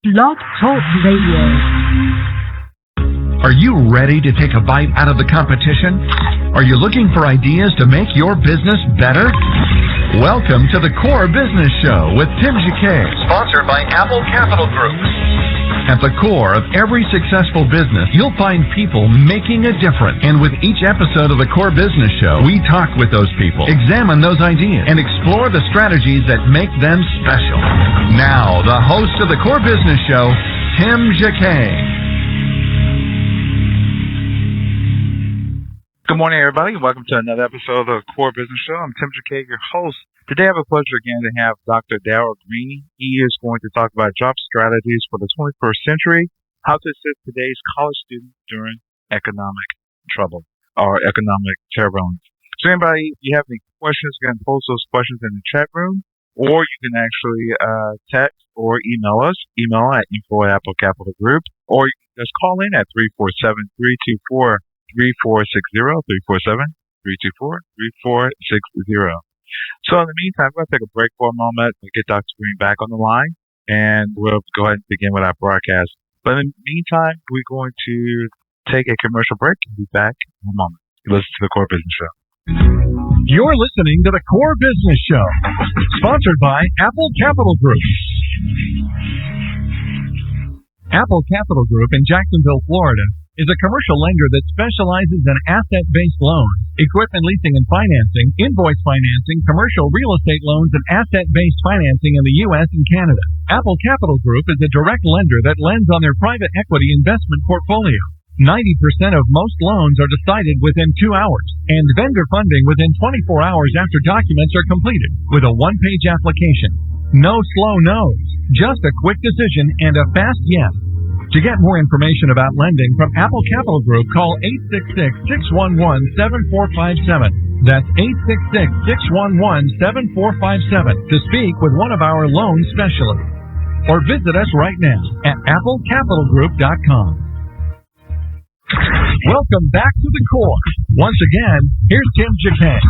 Blog Talk Radio. Are you ready to take a bite out of the competition? Are you looking for ideas to make your business better? Welcome to the Core Business Show with Tim Jacquet, sponsored by Apple Capital Group. At the core of every successful business, you'll find people making a difference. And with each episode of the Core Business Show, we talk with those people, examine those ideas, and explore the strategies that make them special. Now, the host of the Core Business Show, Tim Jacquet. Good morning, everybody. Welcome to another episode of the Core Business Show. I'm Tim Jacquet, your host. Today, I have a pleasure again to have Dr. Daryl D. He is going to talk about job strategies for the 21st century, how to assist today's college students during economic trouble or economic turbulence. So, anybody, if you have any questions, you can post those questions in the chat room, or you can actually text or email us. Email at info@Apple Capital Group, or you can just call in at 347-324-3460, 347-324-3460. So in the meantime, we're going to take a break for a moment and get Dr. Green back on the line, and we'll go ahead and begin with our broadcast. But in the meantime, we're going to take a commercial break and be back in a moment. You listen to the Core Business Show. You're listening to the Core Business Show, sponsored by Apple Capital Group. Apple Capital Group in Jacksonville, Florida, is a commercial lender that specializes in asset-based loans, equipment leasing and financing, invoice financing, commercial real estate loans, and asset-based financing in the U.S. and Canada. Apple Capital Group is a direct lender that lends on their private equity investment portfolio. 90% of most loans are decided within 2 hours, and vendor funding within 24 hours after documents are completed, with a one-page application. No slow no's, just a quick decision and a fast yes. To get more information about lending from Apple Capital Group, call 866-611-7457. That's 866-611-7457 to speak with one of our loan specialists. Or visit us right now at applecapitalgroup.com. Welcome back to the Core. Once again, here's Tim Jacquet.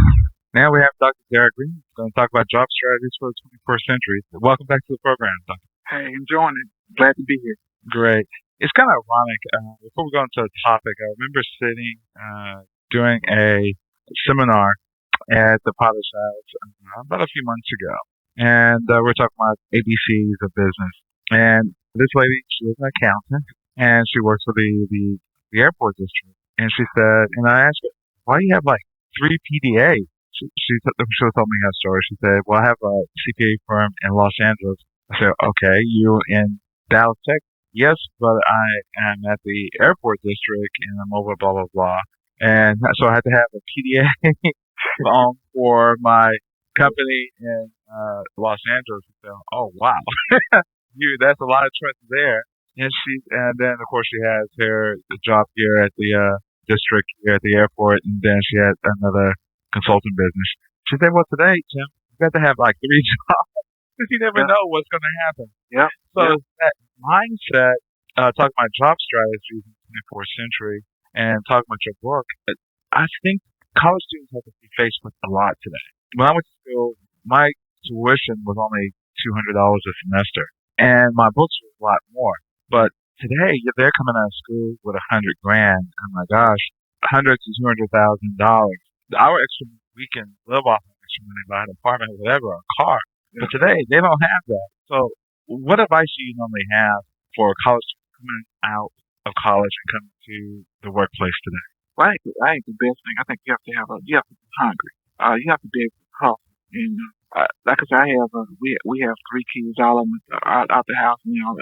Now we have Dr. Daryl Green, who's going to talk about job strategies for the 21st century. Welcome back to the program, Dr. Hey, enjoying it. Glad to be here. Great. It's kind of ironic. Before we go into the topic, I remember sitting doing a seminar at the Potter's House about a few months ago, and we're talking about ABCs of business. And this lady, she was an accountant, and she works for the airport district. And she said, and I asked her, why do you have like 3 PDAs? She told me her story. She said, well, I have a CPA firm in Los Angeles. I said, okay, you in Dallas, Texas? Yes, but I am at the airport district and I'm over blah, blah, blah. And so I had to have a PDA for my company in Los Angeles. So, oh, wow. That's a lot of trust there. And then, of course, she has her job here at the district here at the airport. And then she had another consulting business. She said, well, today, Tim, you got to have like 3 jobs because you never know what's going to happen. Yeah. So that mindset, talking about job strategies in the 24th century and talking about your book, I think college students have to be faced with a lot today. When I went to school, my tuition was only $200 a semester, and my books was a lot more. But today, they're coming out of school with $100,000. Oh my gosh, $100,000 to $200,000. Our extra, we can live off of extra money, buy an apartment, whatever, or a car. But today, they don't have that. So what advice do you normally have for college coming out of college and coming to the workplace today? Well, I think the best thing, I think you have to be hungry. You have to be able to hustle. And like I said, we have 3 kids, all of them out the house now.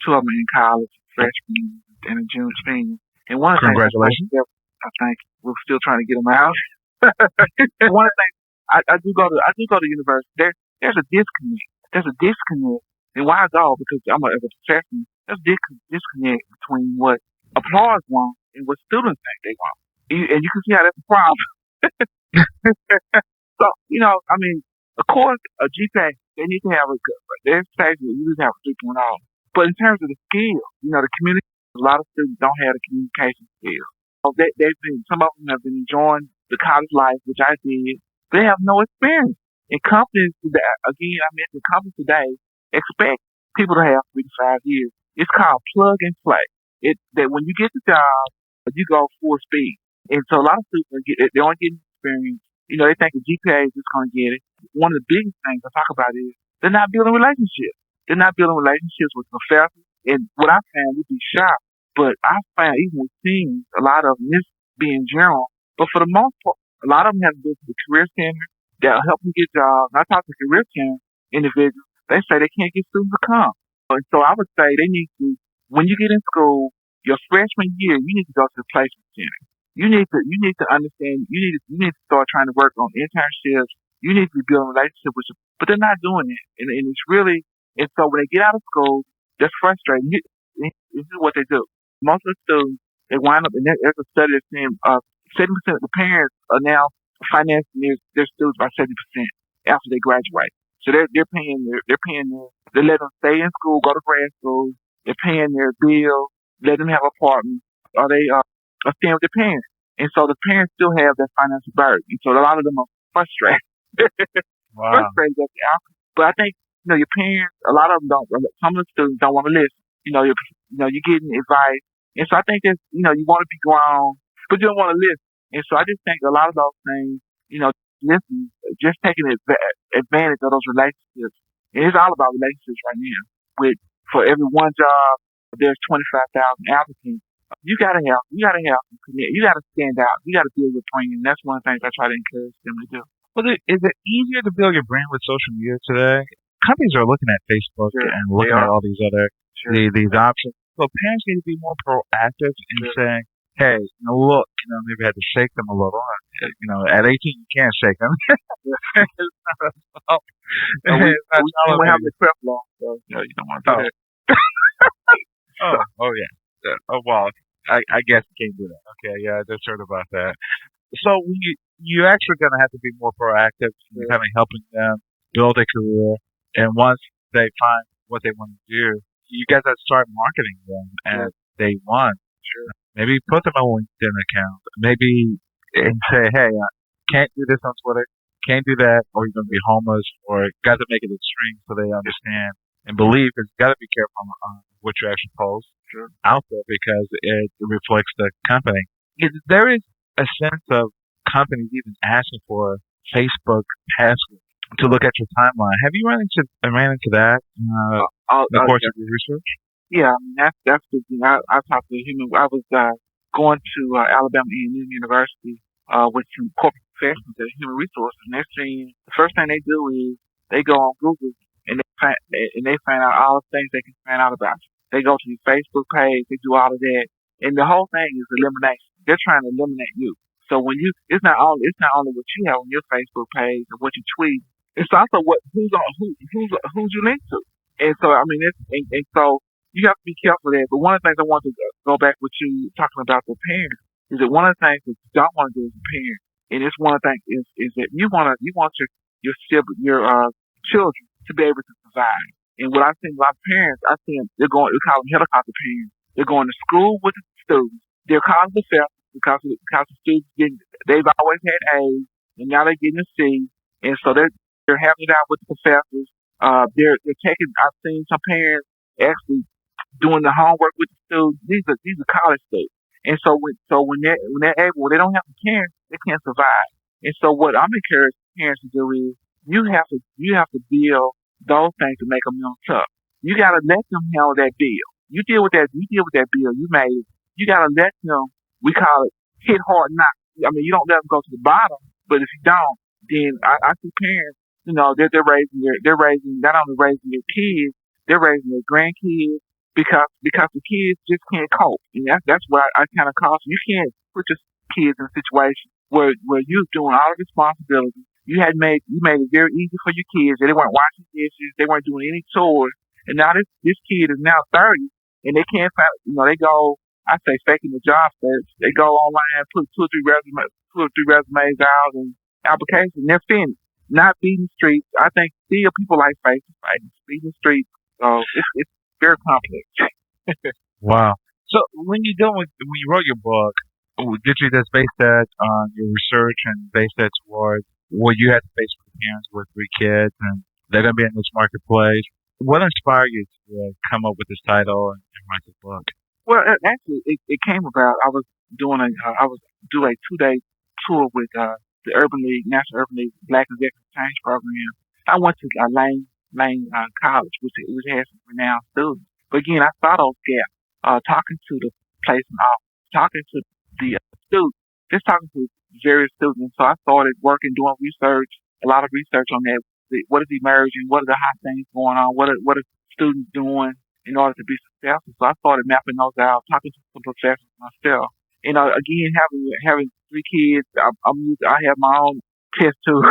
2 of them in college, freshmen and a junior senior. And one of the things, I think we're still trying to get them out. One of the things, I do go to university. There's a disconnect. And why I go? Because I'm a professional. There's a disconnect between what applause want and what students think they want. And you can see how that's a problem. So, I mean, of course, a GPA, they need to have their expectation, you need to have a 3.0. But in terms of the skills, the community, a lot of students don't have the communication skills. So some of them have been enjoying the college life, which I did. They have no experience. And companies today, again, I mentioned companies today expect people to have 3 to 5 years. It's called plug and play. That when you get the job, you go full speed. And so a lot of students they aren't getting experience. They think the GPA is just going to get it. One of the biggest things I talk about is they're not building relationships. They're not building relationships with professors. And what I found, you'd be shocked, but I found even with teens, a lot of them, this being general, but for the most part, a lot of them have been to the career center that'll help them get jobs. And I talk to career center individuals, they say they can't get students to come. And so I would say they need to, when you get in school, your freshman year, you need to go to the placement center. You need to understand. You need to start trying to work on internships. You need to be building relationships with them, but they're not doing it, and it's really. And so when they get out of school, they're frustrated. This is what they do. Most of the students they wind up, and there's a study that's saying 70% of the parents are now financing their students by 70% after they graduate. So they're paying they let them stay in school, go to grad school. They're paying their bills, let them have apartments, or they are staying with their parents. And so the parents still have that financial burden. And so a lot of them are frustrated. Wow. Frustrated at the outcome. But I think, your parents, a lot of them don't, some of the students don't want to listen. You're getting advice. And so I think that, you want to be grown, but you don't want to listen. And so I just think a lot of those things, listen, just taking advantage of those relationships. And it's all about relationships right now. For every one job, there's 25,000 applicants. You gotta help them connect. You gotta stand out. You gotta build your brand. And that's one of the things I try to encourage them to do. Well, is it easier to build your brand with social media today? Companies are looking at Facebook and looking at all these other these options. So parents need to be more proactive in saying, "Hey, look, maybe I had to shake them a little. At 18 you can't shake them." We don't have the prep law, so you don't want to do that. Oh yeah. Oh well, I guess you can't do that. Okay, yeah, I just heard about that. So you're actually going to have to be more proactive in kind of helping them build a career. And once they find what they want to do, you guys have to start marketing them as day one. Sure. Maybe put them on a LinkedIn account. Maybe and say, hey, I can't do this on Twitter, can't do that, or you're going to be homeless, or you got to make it extreme so they understand and believe. Because you got to be careful on what you actually post out there because it reflects the company. There is a sense of companies even asking for Facebook password to look at your timeline. Have you ran into that in the course of your research? Yeah, I mean, that's the thing. I talked to human. I was going to Alabama A&M University with some corporate professionals at human resources, and they're saying the first thing they do is they go on Google and they find out all the things they can find out about you. They go to your Facebook page, they do all of that, and the whole thing is elimination. They're trying to eliminate you. So when it's not only what you have on your Facebook page and what you tweet, it's also who's you linked to. And so I mean, and so you have to be careful there. But one of the things I want to go back with you talking about the parents is that one of the things that you don't want to do as a parent, and it's one of the things is that you want your children to be able to survive. And what I see a lot of parents, we call them helicopter parents. They're going to school with the students. They're calling themselves because the students they've always had A's and now they're getting a C, and so they're having it out with the professors. They're taking. I've seen some parents actually doing the homework with the students. These are college students, and so when they're able, they don't have the parents, they can't survive. And so what I'm encouraging parents to do is you have to build those things to make them tough. You got to let them handle that bill. You deal with that bill you made. You got to let them. We call it hit hard knock. I mean, you don't let them go to the bottom, but if you don't, then I see parents. They're raising not only raising their kids, they're raising their grandkids because the kids just can't cope. And that's why I kind of caution you can't put your kids in a situation where you're doing all the responsibility. You made it very easy for your kids. They weren't washing dishes, they weren't doing any chores, and now this kid is now 30 and they can't find. They go. I say faking the job search. They go online, put two or three resumes out and applications. They're finished. Not beating streets. I think still people like face-to-face, beating streets. So it's very complex. Wow. So when you wrote your book, did you just base that on your research and base that towards what you had to face with parents with 3 kids and they're going to be in this marketplace? What inspired you to come up with this title and write the book? Well, actually, it came about. I was do a 2 day tour with the Urban League, National Urban League Black Executive Change Program. I went to Lane College, which has some renowned students. But again, I saw those gaps. Talking to the placement office, talking to the students, just talking to various students. So I started working, doing research, a lot of research on that. What is emerging? What are the hot things going on? What are students doing in order to be successful? So I started mapping those out, talking to some professors myself. Again, having 3 kids, I have my own test tube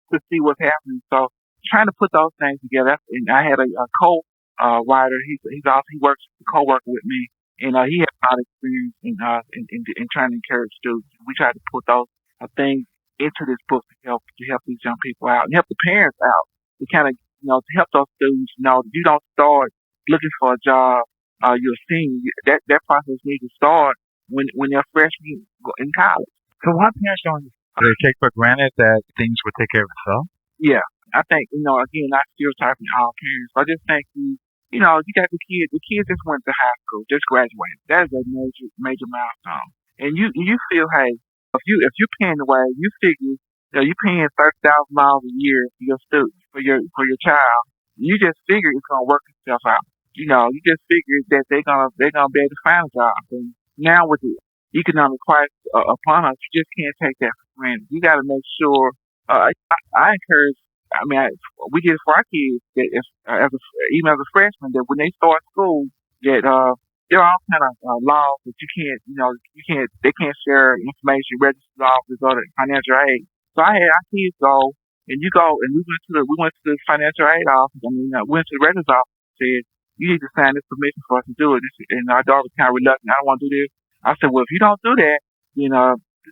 to see what's happening. So trying to put those things together. And I had a co-writer. He works co-worker with me, and he has a lot of experience in trying to encourage students. We try to put those things into this book to help these young people out and help the parents out to kind of to help those students know that you don't start looking for a job. You're a senior. That process needs to start when they're freshmen in college. So why parents don't they take for granted that things would take care of itself? Yeah, I think again, not stereotyping all parents. But I just think you got the kid. The kid just went to high school, just graduated. That is a major milestone. And you feel, hey, if you're paying the way, you figure you're paying $30,000 a year for your student, for your child. You just figure it's gonna work itself out. You just figure that they're gonna be able to find a job. And now with the economic crisis upon us, you just can't take that for granted. You got to make sure. I encourage. We did it for our kids that even as a freshman, that when they start school, that there are all kind of laws that they can't share information, registered office or the financial aid. So I had our kids go, and we went to the financial aid office. Went to the registered office and said, you need to sign this permission for us to do it. And our daughter was kind of reluctant. I don't want to do this. I said, well, if you don't do that,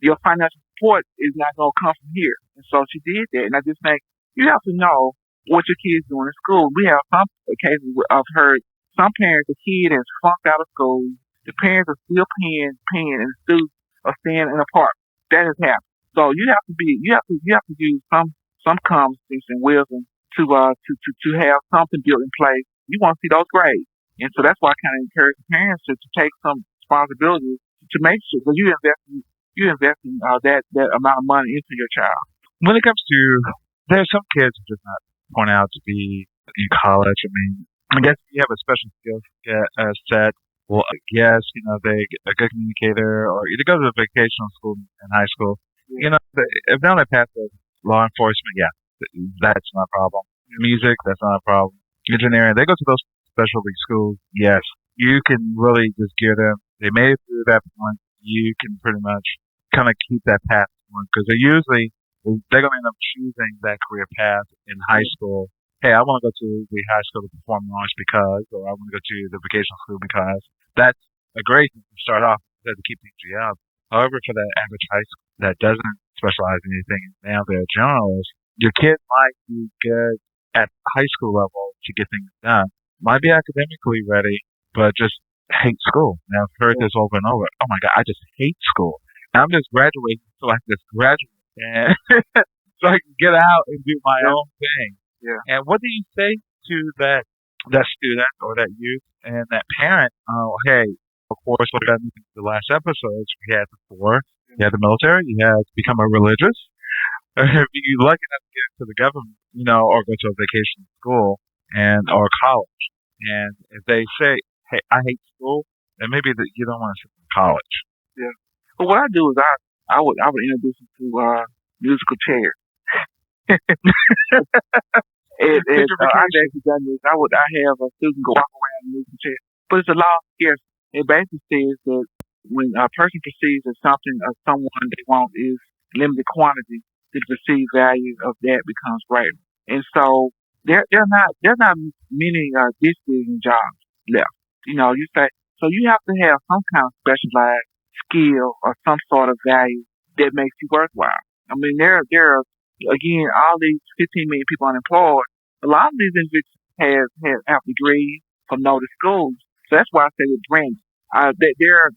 your financial support is not going to come from here. And so she did that. And I just think you have to know what your kids doing in school. We have some cases where I've heard some parents, the kid has flunked out of school. The parents are still paying, and the students are staying in apartments. That has happened. So you have to use some common sense and wisdom to have something built in place. You want to see those grades. And so that's why I kind of encourage the parents to take some responsibility to make sure that you invest in that amount of money into your child. When it comes to, there's some kids who just not point out to be in college. I guess if you have a special skill set, well, I guess, they a good communicator, or either go to a vocational school in high school. If they only pass the law enforcement, yeah, that's not a problem. Music, that's not a problem. Engineering, they go to those specialty schools, yes. You can really just gear them. They made it through that point. You can pretty much kind of keep that path going, because they're going to end up choosing that career path in high school. Hey, I want to go to the high school to perform arts because, or I want to go to the vocational school because. That's a great thing to start off with to keep things up. However, for that average high school that doesn't specialize in anything, now they're generalists, your kid might be good at high school level to get things done, might be academically ready, but just hate school. Now, I've heard this over and over. Oh my God, I just hate school. And I'm just graduating so I can just graduate and so I can get out and do my own thing. Yeah. And what do you say to that student or that youth and that parent? Hey, of course, what about the last episodes? We had you had the military, you had to become a religious. If you're lucky enough to get into the government, or go to a vacation school or college, and if they say, "Hey, I hate school," then maybe you don't want to sit in college. Yeah. But what I do is I would introduce them to musical chairs. I've actually done this. I have a student go walk around in musical chair, but it's a law of scarcity. It basically says that when a person perceives that something or someone they want is limited quantity, the perceived value of that becomes greater. And so there are not many distributing jobs left. You say so you have to have some kind of specialized skill or some sort of value that makes you worthwhile. There are again all these 15 million people unemployed. A lot of these individuals have degrees from noted schools. So that's why I say with branding. They're at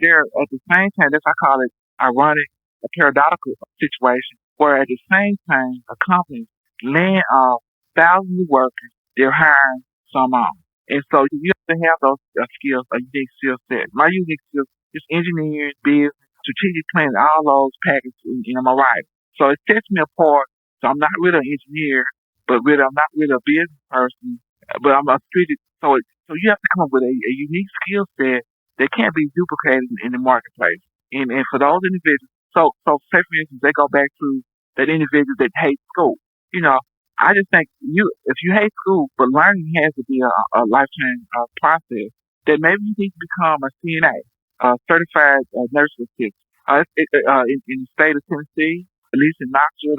the same time. That's I call it ironic, a paradoxical situation. Where at the same time, a company laying off thousands of workers, they're hiring some on. And so you have to have those skills, a unique skill set. My unique skills is engineering, business, strategic planning, all those packages in my right. So it sets me apart. So I'm not really an engineer, but really I'm not really a business person, but I'm a strategic. So you have to come up with a unique skill set that can't be duplicated in the marketplace. And for those individuals, so say for instance, they go back to that individual that hates school. You know, I just think if you hate school, but learning has to be a lifetime process, then maybe you need to become a CNA, certified nurse assistant. In the state of Tennessee, at least in Knoxville,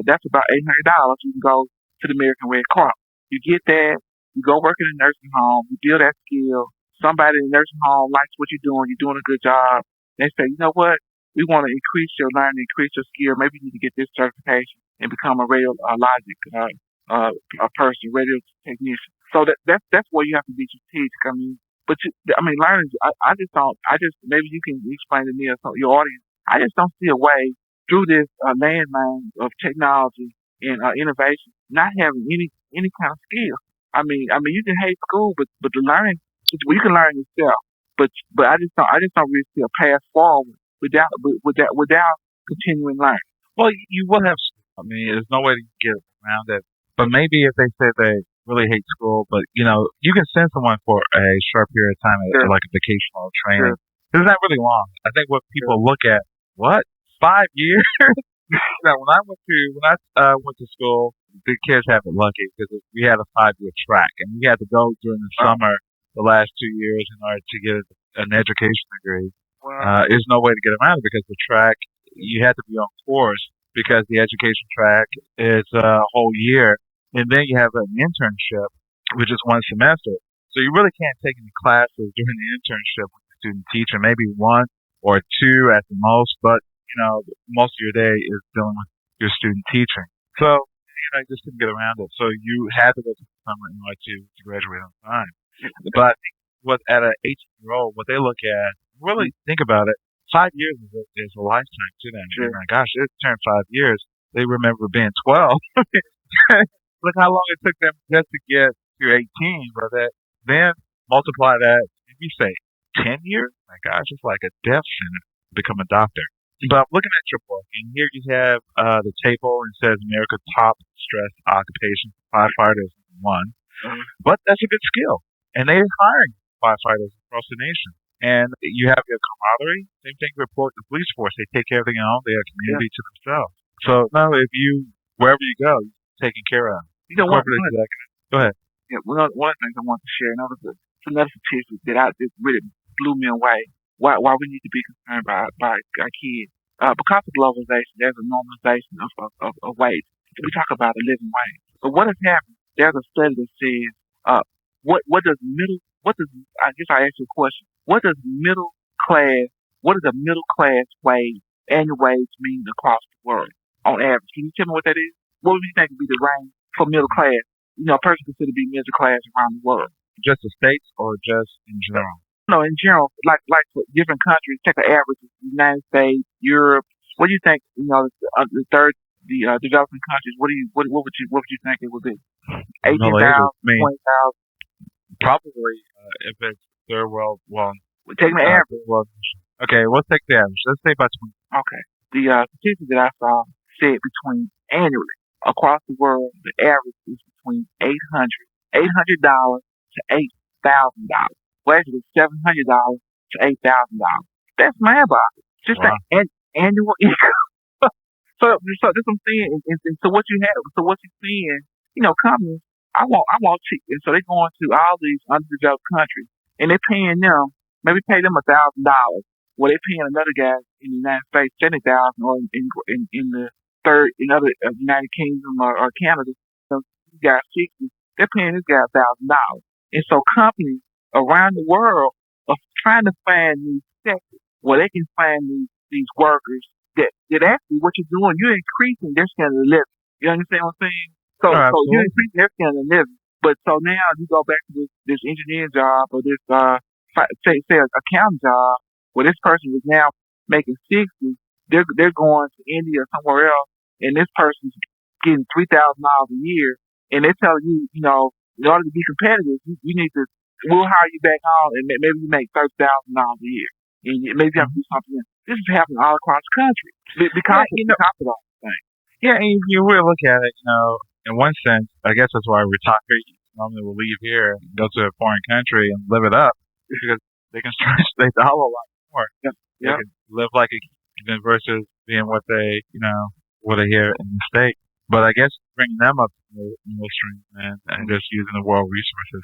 that's about $800. You can go to the American Red Cross. You get that, you go work in a nursing home, you build that skill. Somebody in the nursing home likes what you're doing a good job. They say, you know what? We want to increase your learning, increase your skill. Maybe you need to get this certification and become a radiologic a person, radio technician. So that's where you have to be strategic. Learning. I just maybe you can explain to me or your audience. I just don't see a way through this landmine of technology and innovation, not having any kind of skill. You can hate school, but the learning, you can learn yourself. But I just don't really see a path forward without continuing learning. Well, you will have. There's no way to get around it. But maybe if they say they really hate school, but you can send someone for a short period of time, Sure. like a vacational training. Sure. It's not really long. I think what people look at, what 5 years? When I went to school, the kids have it lucky because we had a 5-year track, and we had to go during the summer the last 2 years in order to get an education degree. There's no way to get around it because the track, you had to be on course because the education track is a whole year, and then you have an internship, which is 1 semester. So you really can't take any classes during the internship with the student teacher, maybe 1 or 2 at the most, but most of your day is dealing with your student teaching. So I just couldn't get around it. So you had to go to the summer in order to graduate on time. But I think at an 18-year-old, what they look at, really think about it, 5 years is a lifetime to them. Sure. My gosh, it turned 5 years. They remember being 12. Look how long it took them just to get to 18. But then multiply that, if you say 10 years, my gosh, it's like a death sentence to become a doctor. But I'm looking at your book, and here you have the table, and it says America's top stress occupation, firefighters one. Mhm. But that's a good skill. And they're hiring firefighters across the nation. And you have your camaraderie. Same thing report the police force. They take care of their own. They're a community to themselves. So now wherever you go, you're taken care of. Go ahead. Yeah, one of the things I want to share, another statistic that really blew me away. Why we need to be concerned by our kids? Because of globalization, there's a normalization of wage. So we talk about a living wage. But what has happened? There's a study that says, I guess I ask you a question. What does a middle class wage, annual wage mean across the world on average? Can you tell me what that is? What would you think would be the range for middle class? A person considered to be middle class around the world. Just the States or just in general? No, in general, like for different countries, take an average, United States, Europe. What do you think? The developing countries. What would you think it would be? 18,000, 20,000. Probably if it's third world. Well, we're taking the average. Okay, let's take the average. Let's say about 20. Okay. The statistic that I saw said between annually across the world, the average is between $800 to $8,000. Well, actually, $700 to $8,000. That's mind-boggling. Just like annual income. so this what I'm saying. And so what you're seeing, companies. I want cheap, and so they're going to all these underdeveloped countries, and they're paying them pay them $1,000. Well, they're paying another guy in the United States $70,000, or in the other United Kingdom or Canada, so this guy $60,000. They're paying this guy $1,000, and so companies around the world are trying to find these sectors where they can find these workers that actually what you're doing, you're increasing their standard of living. You understand what I'm saying? So you increase their standard of living. But so now you go back to this engineering job or this say an accounting job where this person is now making 60. They're going to India or somewhere else, and this person's getting $3,000 a year, and they're telling you, in order to be competitive, you need to. We'll hire you back on, and maybe you make $30,000 a year, and maybe you have to do something else. This is happening all across the country because because of all these things. Yeah, and you really look at it, in one sense, I guess that's why retirees normally will leave here and go to a foreign country and live it up because they can stretch their dollar a lot more. Yeah. They can live like a king versus being what they, what they here in the States. But I guess bringing them up to the mainstream and just using the world resources.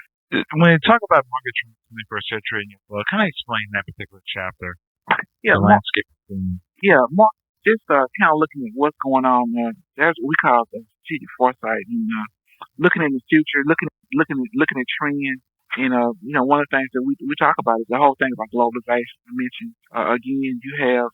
When you talk about mortgage in the 21st century in your book, kind of explain that particular chapter. Yeah, the landscape. Mark, just kind of looking at what's going on. There's what we call the strategic foresight, and looking in the future, looking at trends. And one of the things that we talk about is the whole thing about globalization. I mentioned again, you have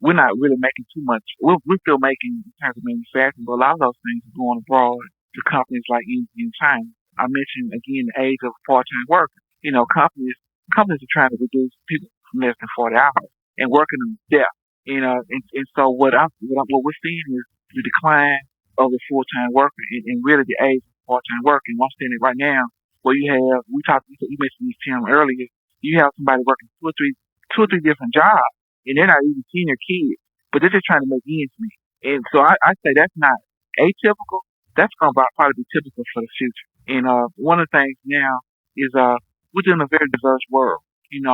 we're not really making too much. We're still making in terms of manufacturing, but a lot of those things are going abroad to companies like India and China. I mentioned again the age of part-time workers. Companies are trying to reduce people from less than 40 hours and working them to death. And so what we're seeing is the decline of the full-time worker and really the age of part-time worker. And I'm seeing it right now where you mentioned this term earlier. You have somebody working two or three different jobs, and they're not even seeing their kids, but they're just trying to make ends meet. And so I say that's not atypical. That's going to probably be typical for the future. And one of the things now is we're in a very diverse world, and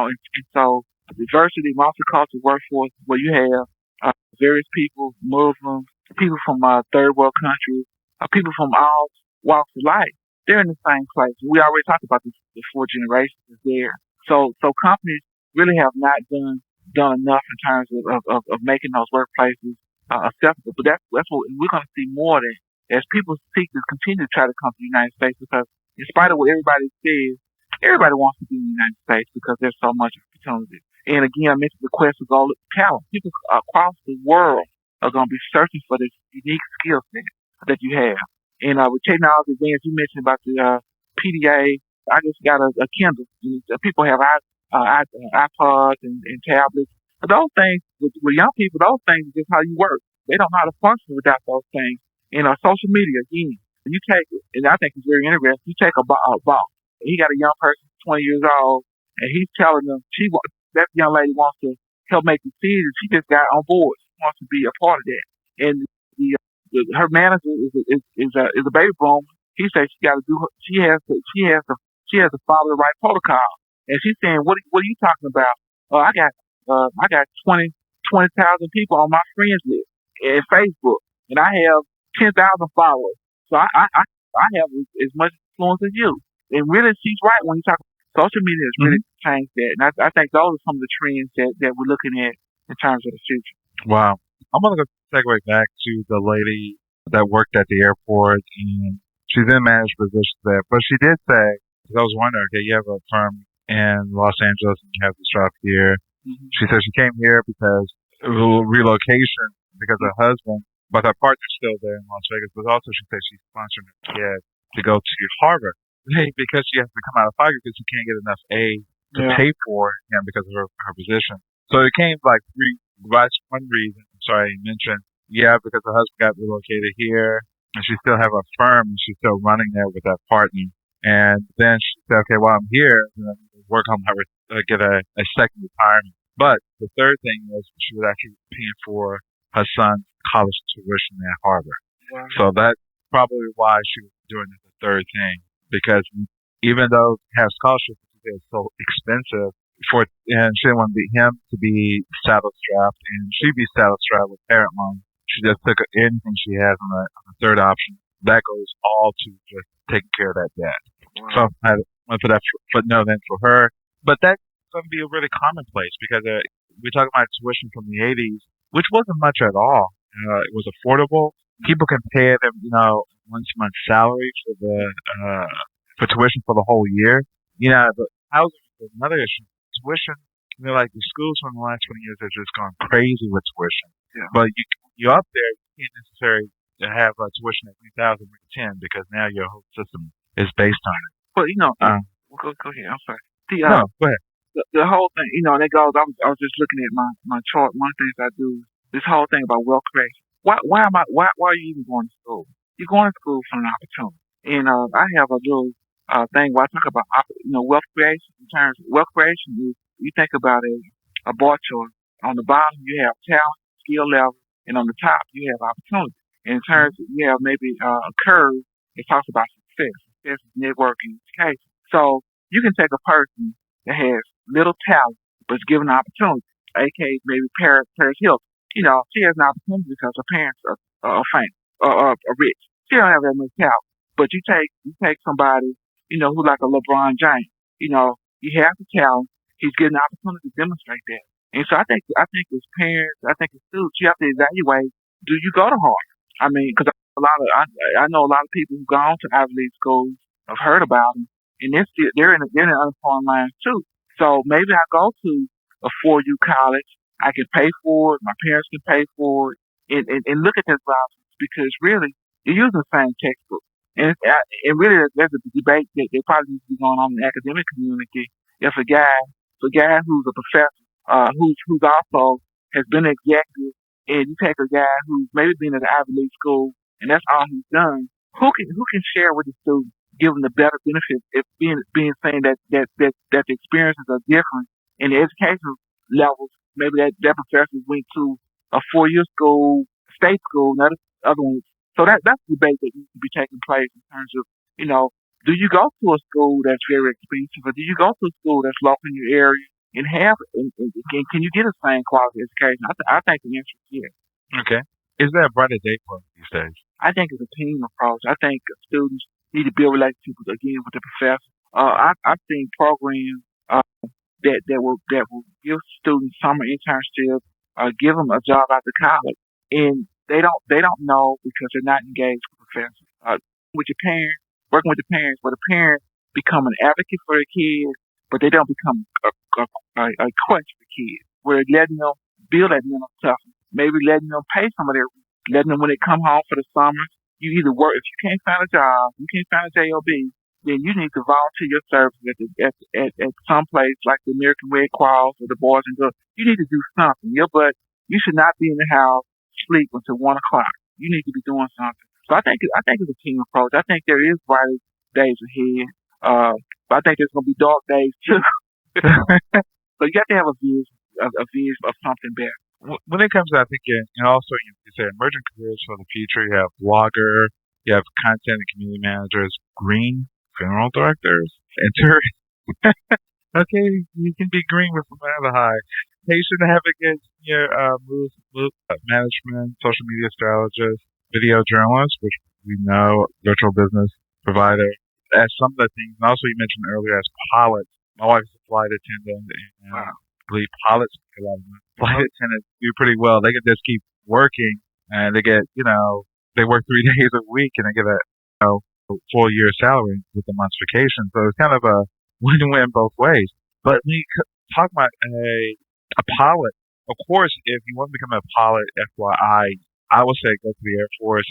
so diversity, multicultural workforce where you have various people, Muslims, people from third world countries, people from all walks of life. They're in the same place. We already talked about this. The 4 generations is there. So companies really have not done enough in terms of making those workplaces acceptable. But that's what we're going to see more of that as people seek to continue to try to come to the United States, because in spite of what everybody says, everybody wants to be in the United States because there's so much opportunity. And again, I mentioned the quest for gold talent. People across the world are going to be searching for this unique skill set that you have. And with technology advance, you mentioned about the PDA. I just got a Kindle. People have iPods and tablets. But those things, with young people, those things are just how you work. They don't know how to function without those things. And social media, again, you take, and I think it's very interesting, you take a boss. He got a young person, 20 years old, and he's telling them that young lady wants to help make decisions. She just got on board. She wants to be a part of that. And her manager is a baby boomer. He says she has to follow the right protocol. And she's saying, what are you talking about? I got 20,000 people on my friends list at Facebook, and I have 10,000 followers. So I have as much influence as you. And really, she's right when you talk. Social media has really changed that, and I think those are some of the trends that we're looking at in terms of the future. Wow. I'm going to segue back to the lady that worked at the airport, and she's in managed positions there. But she did say, because I was wondering, okay, you have a firm in Los Angeles and you have this job here. Mm-hmm. She said she came here because of relocation because her husband, but her partner's still there in Las Vegas. But also she said she's sponsoring her kid to go to Harvard because she has to come out of pocket because she can't get enough aid to pay for him because of her position. So it came like that's one reason. Sorry, you mentioned, because her husband got relocated here, and she still have a firm, and she's still running there with that partner. And then she said, okay, while I'm here, work on get a second retirement. But the third thing was she was actually paying for her son's college tuition at Harvard. Wow. So that's probably why she was doing the third thing, because even though have scholarships is so expensive, and she didn't want him to be saddle strapped, and she'd be saddle strapped with parent loan. She just took anything she has on the third option. That goes all to just taking care of that debt. Wow. So I went for that footnote in for her. But that's going to be a really commonplace because we're talking about tuition from the 80s, which wasn't much at all. It was affordable. People can pay them, once a month salary for tuition for the whole year. But housing is another issue. Tuition, like the schools from the last 20 years have just gone crazy with tuition. Yeah. But you're up there, you can't necessarily have tuition at 3,000 or 10 because now your whole system is based on it. Well, go ahead. I'm sorry. No, go ahead. The whole thing, and it goes. I was just looking at my chart. One of the things I do, this whole thing about wealth creation. Why are you even going to school? You're going to school for an opportunity. And I have a little thing where I talk about wealth creation. In terms of wealth creation, is you think about a bar chart. On the bottom you have talent, skill level, and on the top you have opportunity. And in terms of, you have maybe a curve that talks about success. Success is networking, education. So you can take a person that has little talent but is given an opportunity, aka maybe Paris Hilton. She has an opportunity because her parents are famous, are rich. She don't have that much talent. But you take somebody, who like a LeBron James. He has the talent. He's getting the opportunity to demonstrate that. And so I think as parents, I think as students, you have to evaluate: do you go to Harvard? I mean, because I know a lot of people who've gone to Ivy League schools. Have heard about them, and they're in the unemployment line too. So maybe I go to a 4U college. I can pay for it. My parents can pay for it, and look at this options because really you're using the same textbook. And really, there's a debate that probably needs to be going on in the academic community. If a guy who's a professor, who's also has been an executive, and you take a guy who's maybe been at an Ivy League school, and that's all he's done, who can share with the students, give them the better benefits, if being saying that the experiences are different and the education levels. Maybe that professor went to a 4 year school, state school, and other ones. So that's the debate that needs to be taking place in terms of, do you go to a school that's very expensive, or do you go to a school that's local in your area and can you get a same quality education? I think the answer is yes. Okay. Is there a brighter day for us these days? I think it's a team approach. I think students need to build relationships again with the professor. I've seen programs that will give students summer internships, give them a job after college, and they don't know because they're not engaged with professors. With your parents, working with the parents, where the parents become an advocate for their kids, but they don't become a coach for kids. Where letting them build that mental toughness, maybe letting them pay some of their, letting them when they come home for the summer. You either work if you can't find a job, you can't find a job, then you need to volunteer your services at some place like the American Red Cross or the Boys and Girls. You need to do something. You should not be in the house sleep until 1 o'clock. You need to be doing something. So I think it's a team approach. I think there is brighter days ahead. But I think there's gonna be dark days too. So you have to have a vision of something better. When it comes to, I think, and also you say emerging careers for the future, you have blogger, you have content and community managers, green funeral directors, and okay, you can be green with a high. Patient advocates, move management, social media strategist, video journalist, which we know, virtual business provider, as some of the things. And also, you mentioned earlier as pilots. My wife's a flight attendant, and Wow. I believe pilots make a lot of money. Flight attendants do pretty well. They can just keep working, and they get, they work 3 days a week, and they get a full year salary with a month's vacation. So it's kind of a win-win both ways. But when you talk about a pilot, of course, if you want to become a pilot, FYI, I would say go to the Air Force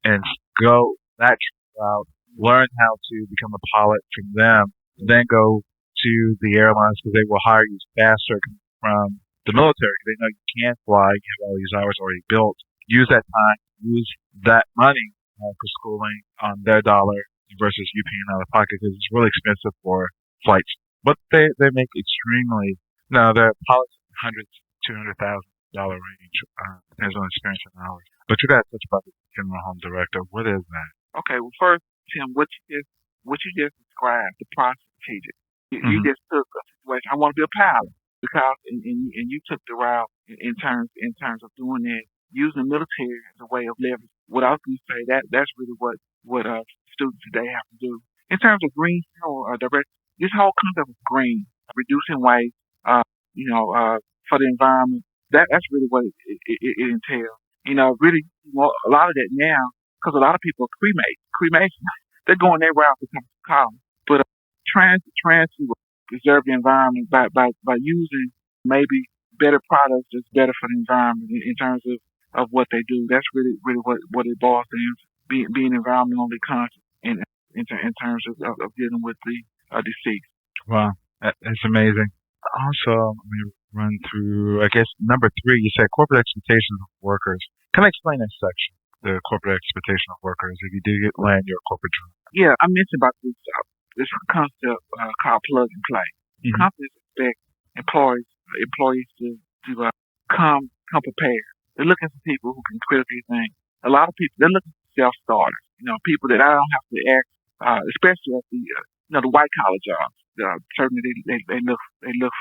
and go that route, learn how to become a pilot from them, then go to the airlines because they will hire you faster from the military. They know you can fly, you have all these hours already built. Use that time, use that money for schooling on their dollar versus you paying out of pocket because it's really expensive for flights. But they make extremely, they're pilots hundreds, $200,000 range. Depends on experience and hours. But you got to touch about the general home director. What is that? Okay, well first, Tim, what you just described, the process strategic. You just took a situation. I want to be a pilot because, and you took the route in terms of doing it, using the military as a way of leverage. What I was going to say, that's really what students today have to do. In terms of green fuel direct, this whole concept of green, reducing waste, for the environment, that's really what it entails. Really, a lot of that now, because a lot of people are cremation, they're going their route to come to college. But trying to preserve the environment by using maybe better products that's better for the environment in terms of what they do. That's really what it boils down to, being environmentally conscious in terms of dealing with the deceased. Wow, that's amazing. Also, let me run through, I guess, number 3, you said corporate expectations of workers. Can I explain that section, the corporate expectation of workers, if you do land your corporate job? Yeah, I mentioned about this concept called plug and play. Mm-hmm. Companies expect employees to come prepared. They're looking for people who can critically think. A lot of people they're looking for self starters. People that I don't have to ask, especially at the white collar jobs. Certainly they look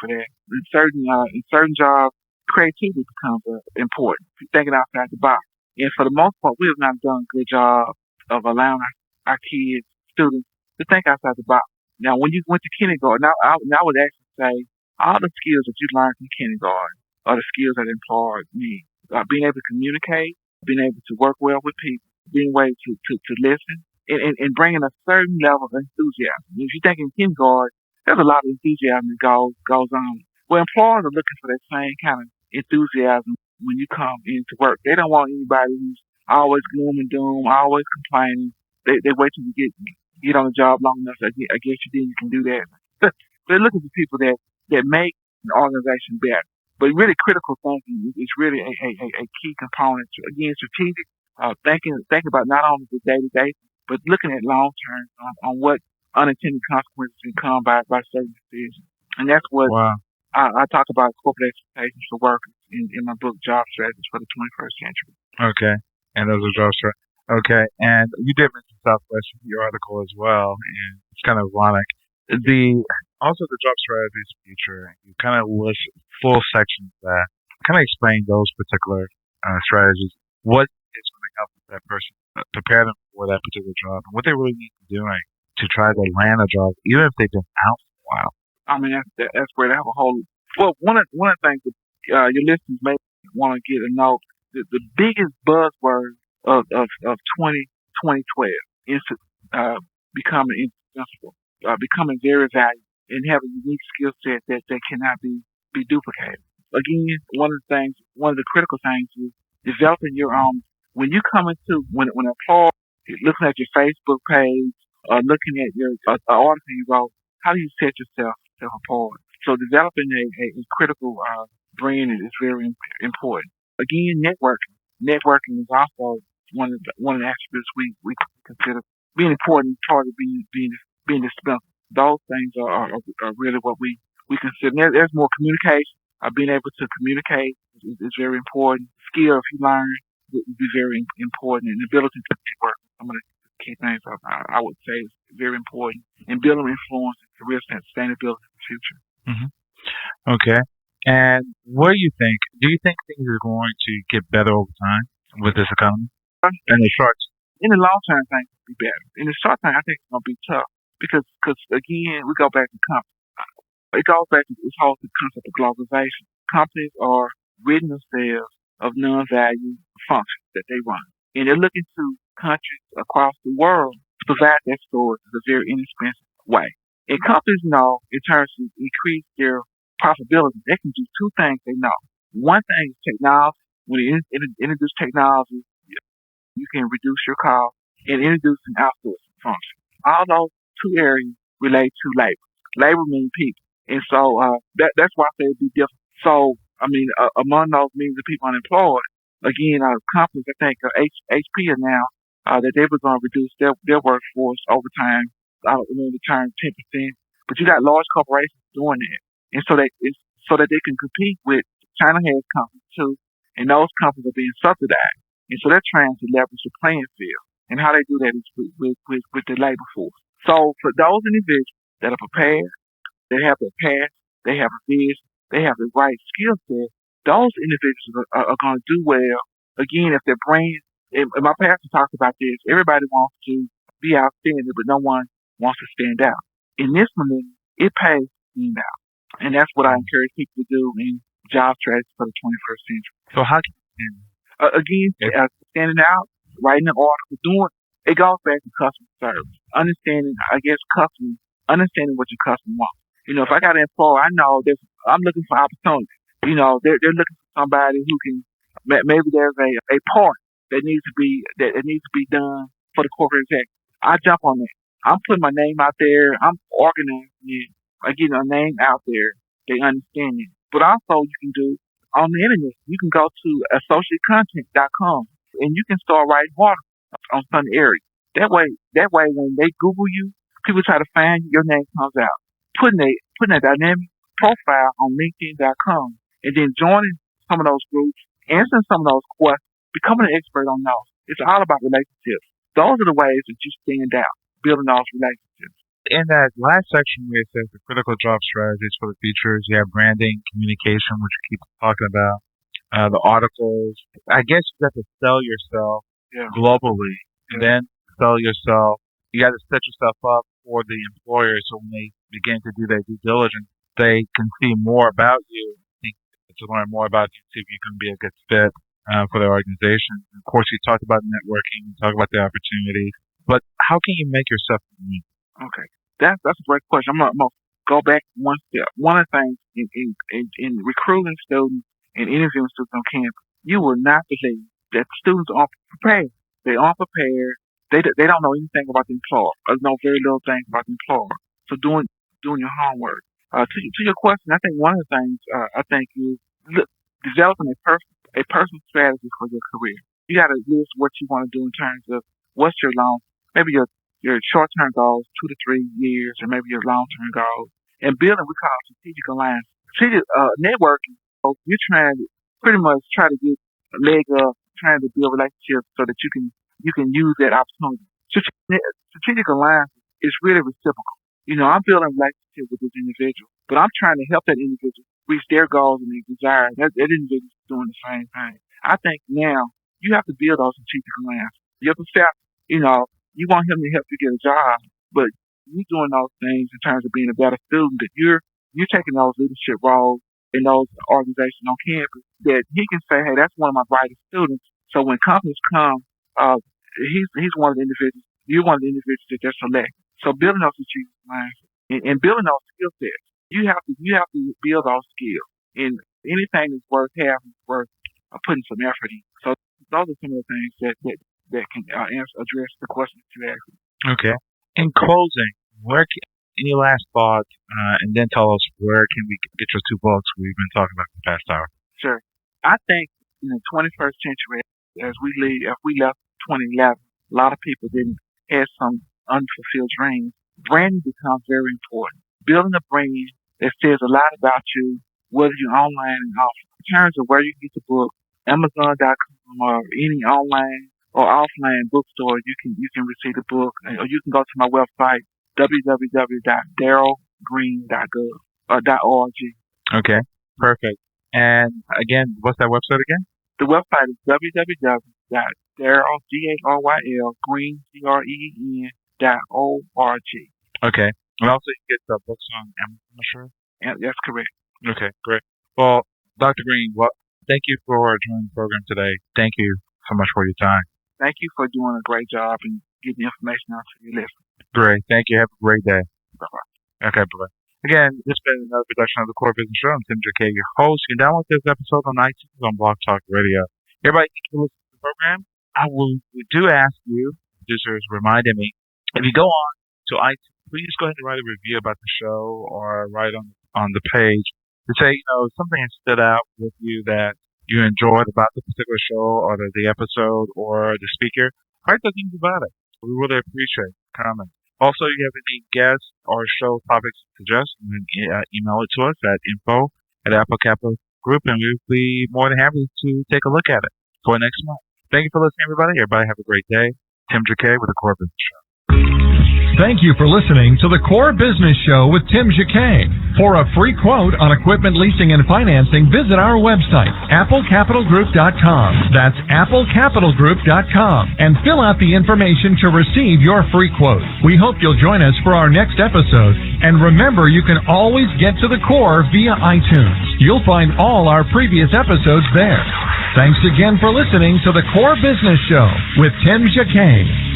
for that. In certain jobs, creativity becomes important. Thinking outside the box. And for the most part, we have not done a good job of allowing our kids, students, to think outside the box. Now, when you went to kindergarten, now I would actually say all the skills that you learned from kindergarten are the skills that employers need. Being able to communicate, being able to work well with people, being able to listen, and bringing a certain level of enthusiasm. If you think in kindergarten, there's a lot of enthusiasm that goes on. Well, employers are looking for that same kind of enthusiasm when you come into work. They don't want anybody who's always gloom and doom, always complaining. They wait till you get on the job long enough. I guess you can do that. They're looking for people that make an organization better. But really, critical thinking is really a key component. Again, strategic thinking about not only the day to day, but looking at long term on what unintended consequences can come by certain decisions. And that's what Wow. I talk about corporate expectations for workers in my book, Job Strategies for the 21st Century. Okay. And those are jobs, right? Okay. And you did mention Southwest in your article as well, and it's kind of ironic. The job strategies feature, you kind of list full sections that kind of explain those particular strategies. What is going to help that person prepare them for that particular job, and what they really need to be doing to try to land a job, even if they've been out for a while. I mean, that's great. I have a whole. Well, one of the things that your listeners may want to get a note. The biggest buzzword of 2012 is becoming indispensable, becoming very valuable, and have a unique skill set that cannot be duplicated. Again, one of the critical things is developing your own. When you come into when an employer looking at your Facebook page or looking at your article you wrote, how do you set yourself apart? So developing a critical brand is very important. Again, networking. Networking is also one of the attributes we consider being important part of being dispensable. Those things are really what we consider. There's more communication. Being able to communicate is very important. Skill, if you learn, would be very important. And the ability to network, some of the key things I would say is very important. And building influence and career sustainability in the future. Mm-hmm. Okay. And what do you think? Do you think things are going to get better over time with this economy? In the short term? In the long term, things will be better. In the short term, I think it's going to be tough because again, we go back to companies. It goes back to this whole concept of globalization. Companies are ridding themselves of non-value functions that they run, and they're looking to countries across the world to provide that storage in a very inexpensive way. And companies know, in terms to increase their profitability, they can do two things. They know one thing is technology. When you introduce technology, you can reduce your cost and introduce an outsourcing function. All those two areas relate to labor. Labor means people. And so that's why I say it'd be different. So, I mean, among those millions of people unemployed, again, companies, I think HP announced that they were going to reduce their workforce over time. I don't remember the term 10%, but you got large corporations doing that, and so that they can compete with China has companies too, and those companies are being subsidized, and so they're trying to leverage the playing field. And how they do that is with the labor force. So for those individuals that are prepared, they have the passion, they have a vision, they have the right skill set, those individuals are going to do well. Again, if their brain, and my pastor talks about this, everybody wants to be outstanding, but no one wants to stand out. In this millennium, it pays to stand out. And that's what I encourage people to do in job strategies for the 21st century. So how can you again, standing out, writing an article, it goes back to customer service. Understanding what your customer wants. If I got an employer, I know I'm looking for opportunity. They're looking for somebody who can. Maybe there's a part that needs to be done for the corporate executive. I jump on that. I'm putting my name out there. I'm organizing it. I get a name out there. They understand it. But also, you can do on the internet. You can go to associatecontent.com and you can start writing articles on some area. That way, when they Google you, people try to find you, your name comes out. Putting a dynamic profile on LinkedIn.com and then joining some of those groups, answering some of those questions, becoming an expert on those. It's all about relationships. Those are the ways that you stand out, building those relationships. In that last section where it says the critical job strategies for the future, you have branding, communication, which we keep talking about, the articles. I guess you have to sell yourself globally, and then sell yourself. You got to set yourself up for the employer, so when they begin to do their due diligence, they can see more about you, to learn more about you, see if you can be a good fit for their organization. Of course, you talked about networking, you talked about the opportunities, but how can you make yourself unique? Okay, that's a great question. I'm gonna go back one step. One of the things in recruiting students and interviewing students on campus, you will not believe that students aren't prepared. They aren't prepared. They don't know anything about the employer, or know very little things about the employer. So doing your homework. To your question, I think one of the things is developing a personal strategy for your career. You got to list what you want to do in terms of what's your maybe your short-term goals, 2 to 3 years, or maybe your long-term goals, and building we call strategic alliance. Networking. So you're trying to pretty much try to get a leg up, trying to build relationships so that you can use that opportunity. Strategic alliance is really reciprocal. I'm building a relationship with this individual, but I'm trying to help that individual reach their goals and their desires. That individual is doing the same thing. I think now you have to build those strategic alliances. Your professor, you want him to help you get a job, but you're doing those things in terms of being a better student, that you're taking those leadership roles in those organizations on campus, that he can say, hey, that's one of my brightest students. So when companies come, he's one of the individuals, you're one of the individuals that they're selecting. So building those strategic alliances and building those skill sets, you have to build those skills. And anything that's worth having is worth putting some effort in. So those are some of the things that can address the question that you asked. Okay. In closing, any last thoughts, and then tell us where can we get your 2 books we've been talking about for the past hour? Sure. I think in the 21st century, if we left 2011, a lot of people had some unfulfilled dreams. Branding becomes very important. Building a brand that says a lot about you, whether you're online and offline. In terms of where you get the book, Amazon.com or any online or offline bookstore, you can receive the book, or you can go to my website, www.darylgreen.gov or .org. Okay, perfect. And again, what's that website again? The website is www.darylgreen.org. Okay. And also you get the books on Amazon, sure? Yeah, that's correct. Okay, great. Well, Dr. Green, thank you for joining the program today. Thank you so much for your time. Thank you for doing a great job and getting information out to your listeners. Great. Thank you. Have a great day. Bye-bye. Okay, bye-bye. Again, this has been another production of the Core Business Show. I'm Tim J.K., your host. You can download this episode on iTunes on Blog Talk Radio. Everybody, thank you for listening to the program. We do ask you, producers reminded me, if you go on to iTunes, please go ahead and write a review about the show or write on the page to say, something that stood out with you that you enjoyed about the particular show or the episode or the speaker. Write those things about it. We really appreciate comments. Also, if you have any guests or show topics to suggest, you can email it to us at info@Apple Capital Group, and we'll be more than happy to take a look at it for next month. Thank you for listening, everybody. Everybody have a great day. Tim J.K. with the Core Business Show. Thank you for listening to the Core Business Show with Tim J.K. For a free quote on equipment leasing and financing, visit our website, applecapitalgroup.com. That's applecapitalgroup.com. And fill out the information to receive your free quote. We hope you'll join us for our next episode. And remember, you can always get to the core via iTunes. You'll find all our previous episodes there. Thanks again for listening to the Core Business Show with Tim J.K.